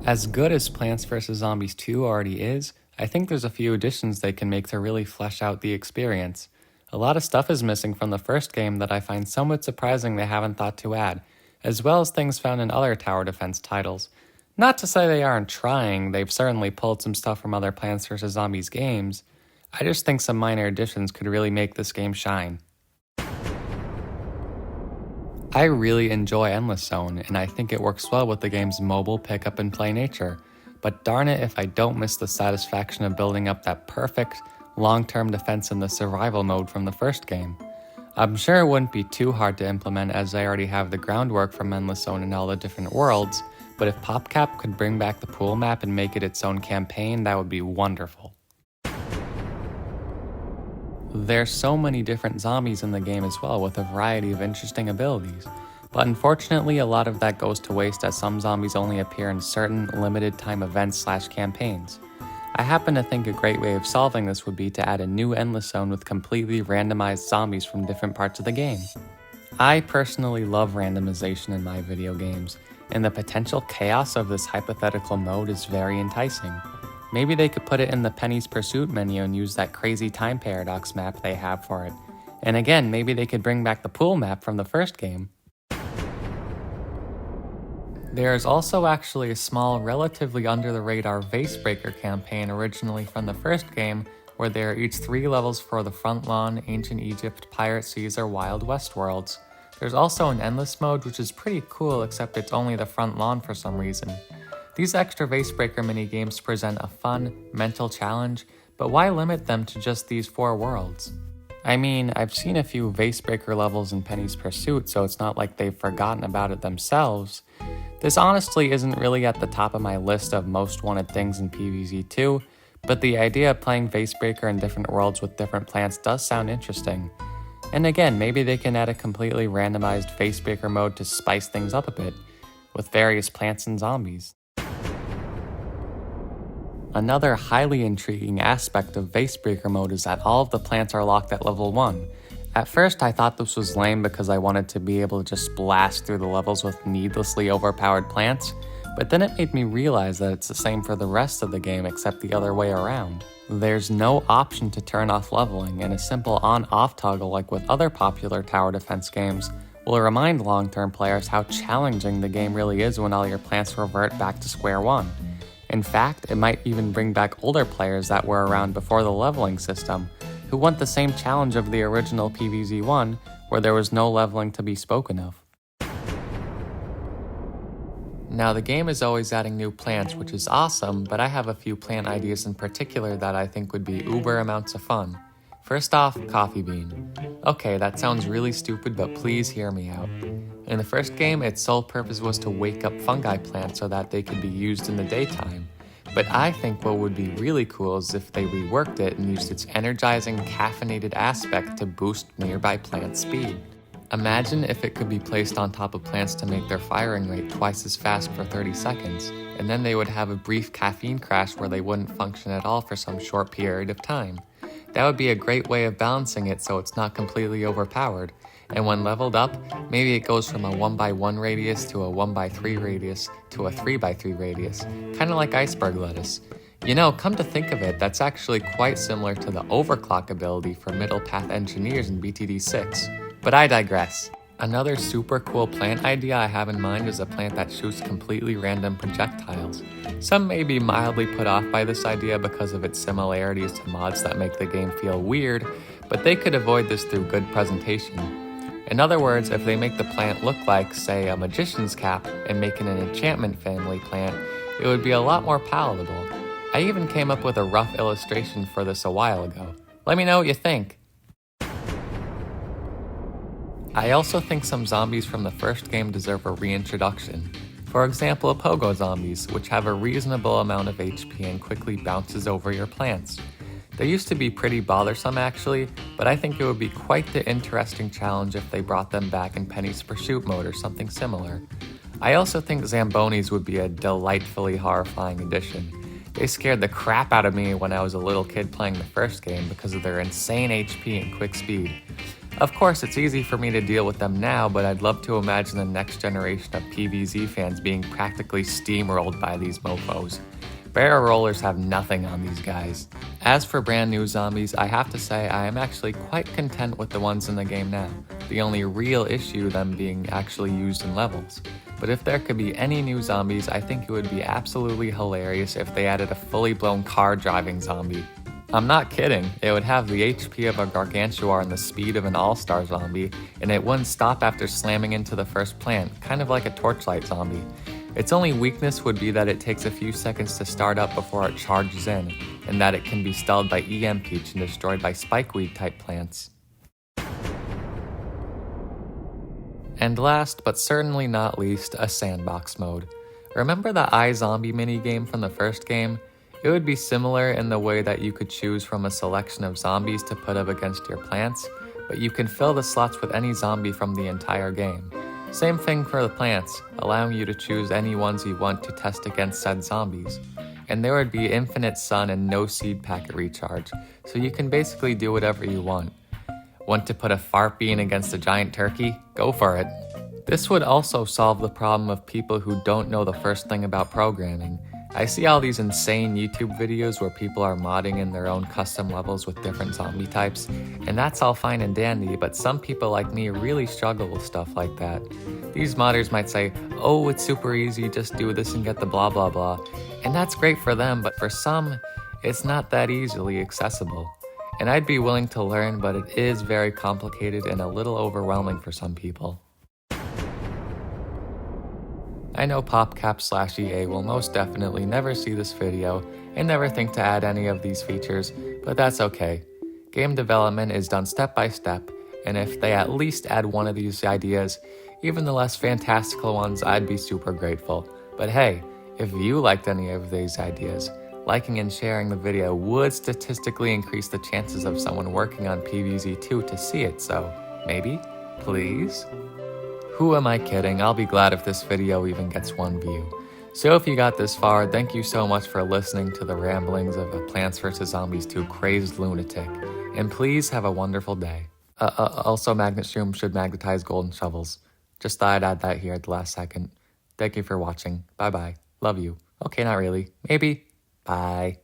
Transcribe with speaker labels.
Speaker 1: As good as Plants vs. Zombies 2 already is, I think there's a few additions they can make to really flesh out the experience. A lot of stuff is missing from the first game that I find somewhat surprising they haven't thought to add, as well as things found in other tower defense titles. Not to say they aren't trying, they've certainly pulled some stuff from other Plants vs. Zombies games. I just think some minor additions could really make this game shine. I really enjoy Endless Zone, and I think it works well with the game's mobile pick-up and play nature, but darn it if I don't miss the satisfaction of building up that perfect, long-term defense in the survival mode from the first game. I'm sure it wouldn't be too hard to implement as I already have the groundwork from Endless Zone in all the different worlds, but if PopCap could bring back the pool map and make it its own campaign, that would be wonderful. There's so many different zombies in the game as well, with a variety of interesting abilities, but unfortunately a lot of that goes to waste as some zombies only appear in certain limited time events/campaigns. I happen to think a great way of solving this would be to add a new Endless Zone with completely randomized zombies from different parts of the game. I personally love randomization in my video games, and the potential chaos of this hypothetical mode is very enticing. Maybe they could put it in the Penny's Pursuit menu and use that crazy time paradox map they have for it. And again, maybe they could bring back the pool map from the first game. There is also actually a small, relatively under-the-radar vasebreaker campaign originally from the first game, where there are each 3 levels for the Front Lawn, Ancient Egypt, Pirate Seas, or Wild West worlds. There's also an endless mode, which is pretty cool, except it's only the Front Lawn for some reason. These extra vasebreaker minigames present a fun, mental challenge, but why limit them to just these 4 worlds? I mean, I've seen a few vasebreaker levels in Penny's Pursuit, so it's not like they've forgotten about it themselves. This honestly isn't really at the top of my list of most wanted things in PvZ2, but the idea of playing vasebreaker in different worlds with different plants does sound interesting. And again, maybe they can add a completely randomized vasebreaker mode to spice things up a bit, with various plants and zombies. Another highly intriguing aspect of vasebreaker mode is that all of the plants are locked at level 1. At first I thought this was lame because I wanted to be able to just blast through the levels with needlessly overpowered plants, but then it made me realize that it's the same for the rest of the game except the other way around. There's no option to turn off leveling, and a simple on-off toggle like with other popular tower defense games will remind long-term players how challenging the game really is when all your plants revert back to square one. In fact, it might even bring back older players that were around before the leveling system, who want the same challenge of the original PvZ1, where there was no leveling to be spoken of. Now, the game is always adding new plants, which is awesome, but I have a few plant ideas in particular that I think would be uber amounts of fun. First off, coffee bean. Okay, that sounds really stupid, but please hear me out. In the first game, its sole purpose was to wake up fungi plants so that they could be used in the daytime. But I think what would be really cool is if they reworked it and used its energizing, caffeinated aspect to boost nearby plant speed. Imagine if it could be placed on top of plants to make their firing rate twice as fast for 30 seconds, and then they would have a brief caffeine crash where they wouldn't function at all for some short period of time. That would be a great way of balancing it so it's not completely overpowered, and when leveled up, maybe it goes from a 1x1 radius to a 1x3 radius to a 3x3 radius, kinda like iceberg lettuce. You know, come to think of it, that's actually quite similar to the overclock ability for middle path engineers in BTD 6. But I digress. Another super cool plant idea I have in mind is a plant that shoots completely random projectiles. Some may be mildly put off by this idea because of its similarities to mods that make the game feel weird, but they could avoid this through good presentation. In other words, if they make the plant look like, say, a magician's cap and make it an enchantment family plant, it would be a lot more palatable. I even came up with a rough illustration for this a while ago. Let me know what you think. I also think some zombies from the first game deserve a reintroduction. For example, pogo zombies, which have a reasonable amount of HP and quickly bounces over your plants. They used to be pretty bothersome actually, but I think it would be quite the interesting challenge if they brought them back in Penny's Pursuit mode or something similar. I also think Zambonis would be a delightfully horrifying addition. They scared the crap out of me when I was a little kid playing the first game because of their insane HP and quick speed. Of course, it's easy for me to deal with them now, but I'd love to imagine the next generation of PvZ fans being practically steamrolled by these mofos. Barrel rollers have nothing on these guys. As for brand new zombies, I have to say I am actually quite content with the ones in the game now. The only real issue them being actually used in levels. But if there could be any new zombies, I think it would be absolutely hilarious if they added a fully blown car driving zombie. I'm not kidding, it would have the HP of a gargantuar and the speed of an all-star zombie, and it wouldn't stop after slamming into the first plant, kind of like a torchlight zombie. Its only weakness would be that it takes a few seconds to start up before it charges in, and that it can be stalled by EM Peach and destroyed by spikeweed type plants. And last, but certainly not least, a sandbox mode. Remember the iZombie minigame from the first game? It would be similar in the way that you could choose from a selection of zombies to put up against your plants, but you can fill the slots with any zombie from the entire game. Same thing for the plants, allowing you to choose any ones you want to test against said zombies. And there would be infinite sun and no seed packet recharge, so you can basically do whatever you want. Want to put a fart bean against a giant turkey? Go for it. This would also solve the problem of people who don't know the first thing about programming. I see all these insane YouTube videos where people are modding in their own custom levels with different zombie types, and that's all fine and dandy, but some people like me really struggle with stuff like that. These modders might say, oh, it's super easy, just do this and get the blah blah blah, and that's great for them, but for some, it's not that easily accessible. And I'd be willing to learn, but it is very complicated and a little overwhelming for some people. I know PopCap/EA will most definitely never see this video and never think to add any of these features, but that's okay. Game development is done step by step, and if they at least add one of these ideas, even the less fantastical ones, I'd be super grateful. But hey, if you liked any of these ideas, liking and sharing the video would statistically increase the chances of someone working on PvZ2 to see it, so maybe? Please? Who am I kidding? I'll be glad if this video even gets one view. So if you got this far, thank you so much for listening to the ramblings of a Plants vs. Zombies 2 crazed lunatic. And please have a wonderful day. Also, Magnet Shroom should magnetize golden shovels. Just thought I'd add that here at the last second. Thank you for watching. Bye-bye. Love you. Okay, not really. Maybe. Bye.